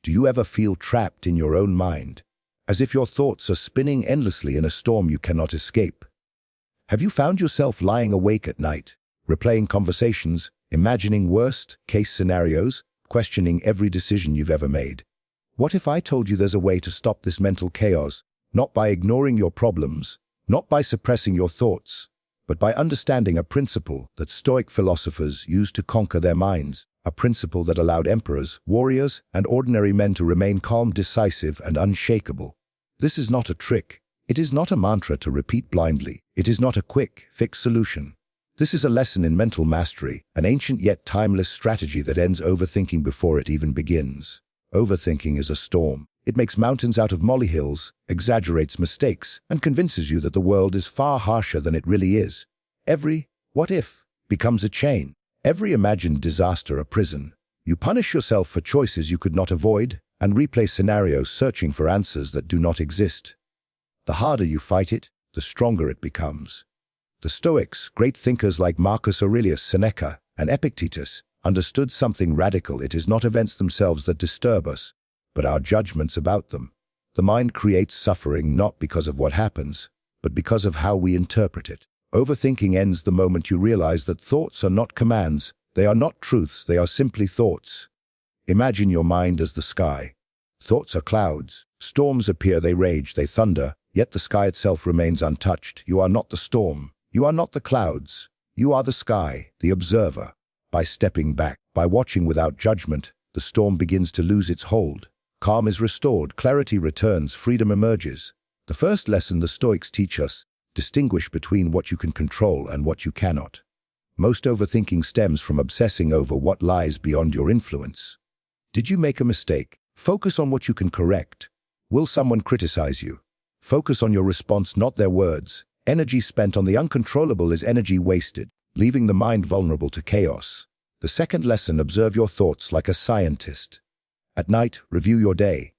Do you ever feel trapped in your own mind, as if your thoughts are spinning endlessly in a storm you cannot escape? Have you found yourself lying awake at night, replaying conversations, imagining worst-case scenarios, questioning every decision you've ever made? What if I told you there's a way to stop this mental chaos, not by ignoring your problems, not by suppressing your thoughts, but by understanding a principle that Stoic philosophers used to conquer their minds, a principle that allowed emperors, warriors, and ordinary men to remain calm, decisive, and unshakable? This is not a trick. It is not a mantra to repeat blindly. It is not a quick, fixed solution. This is a lesson in mental mastery, an ancient yet timeless strategy that ends overthinking before it even begins. Overthinking is a storm. It makes mountains out of molehills, exaggerates mistakes, and convinces you that the world is far harsher than it really is. Every "what if" becomes a chain. Every imagined disaster a prison. You punish yourself for choices you could not avoid, and replay scenarios searching for answers that do not exist. The harder you fight it, the stronger it becomes. The Stoics, great thinkers like Marcus Aurelius, Seneca, and Epictetus, understood something radical. It is not events themselves that disturb us, but our judgments about them. The mind creates suffering not because of what happens, but because of how we interpret it. Overthinking ends the moment you realize that thoughts are not commands, they are not truths, they are simply thoughts. Imagine your mind as the sky. Thoughts are clouds. Storms appear, they rage, they thunder, yet the sky itself remains untouched. You are not the storm. You are not the clouds. You are the sky, the observer. By stepping back, by watching without judgment, the storm begins to lose its hold. Calm is restored, clarity returns, freedom emerges. The first lesson the Stoics teach us: distinguish between what you can control and what you cannot. Most overthinking stems from obsessing over what lies beyond your influence. Did you make a mistake? Focus on what you can correct. Will someone criticize you? Focus on your response, not their words. Energy spent on the uncontrollable is energy wasted, leaving the mind vulnerable to chaos. The second lesson: observe your thoughts like a scientist. At night, review your day.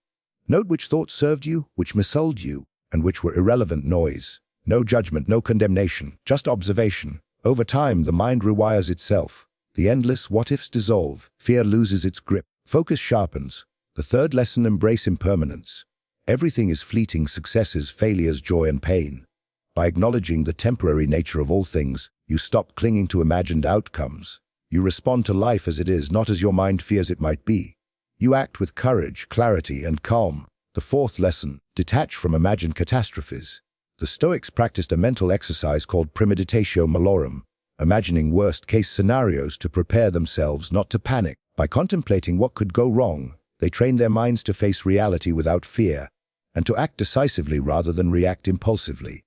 Note which thoughts served you, which missold you, and which were irrelevant noise. No judgment, no condemnation, just observation. Over time, the mind rewires itself. The endless what-ifs dissolve. Fear loses its grip. Focus sharpens. The third lesson: embrace impermanence. Everything is fleeting: successes, failures, joy, and pain. By acknowledging the temporary nature of all things, you stop clinging to imagined outcomes. You respond to life as it is, not as your mind fears it might be. You act with courage, clarity, and calm. The fourth lesson: detach from imagined catastrophes. The Stoics practiced a mental exercise called premeditatio malorum, imagining worst-case scenarios to prepare themselves not to panic. By contemplating what could go wrong, they trained their minds to face reality without fear, and to act decisively rather than react impulsively.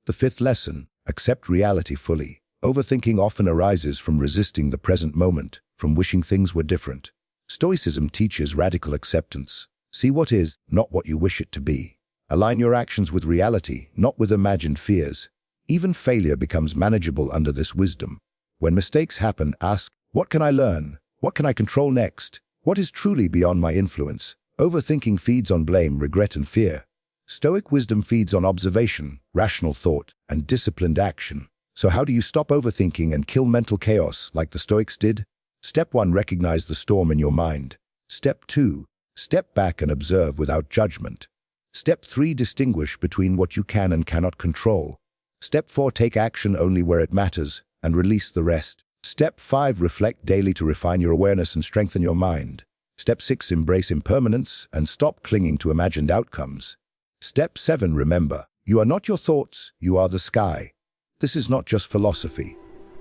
The fifth lesson: accept reality fully. Overthinking often arises from resisting the present moment, from wishing things were different. Stoicism teaches radical acceptance. See what is, not what you wish it to be. Align your actions with reality, not with imagined fears. Even failure becomes manageable under this wisdom. When mistakes happen, ask, what can I learn? What can I control next? What is truly beyond my influence? Overthinking feeds on blame, regret, and fear. Stoic wisdom feeds on observation, rational thought, and disciplined action. So how do you stop overthinking and kill mental chaos like the Stoics did? Step 1: recognize the storm in your mind. Step 2: step back and observe without judgment. Step 3: distinguish between what you can and cannot control. Step 4: take action only where it matters and release the rest. Step 5: reflect daily to refine your awareness and strengthen your mind. Step 6: embrace impermanence and stop clinging to imagined outcomes. Step 7: remember, you are not your thoughts, you are the sky. This is not just philosophy.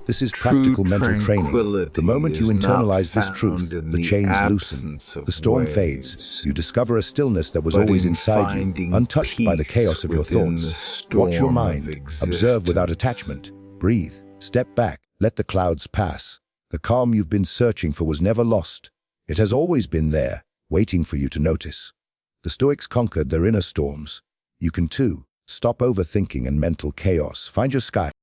This is practical mental training. The moment you internalize this truth, the chains loosen, the storm fades. You discover a stillness that was always inside you, untouched by the chaos of your thoughts. Watch your mind. Observe without attachment. Breathe. Step back. Let the clouds pass. The calm you've been searching for was never lost. It has always been there, waiting for you to notice. The Stoics conquered their inner storms. You can too. Stop overthinking and mental chaos. Find your sky.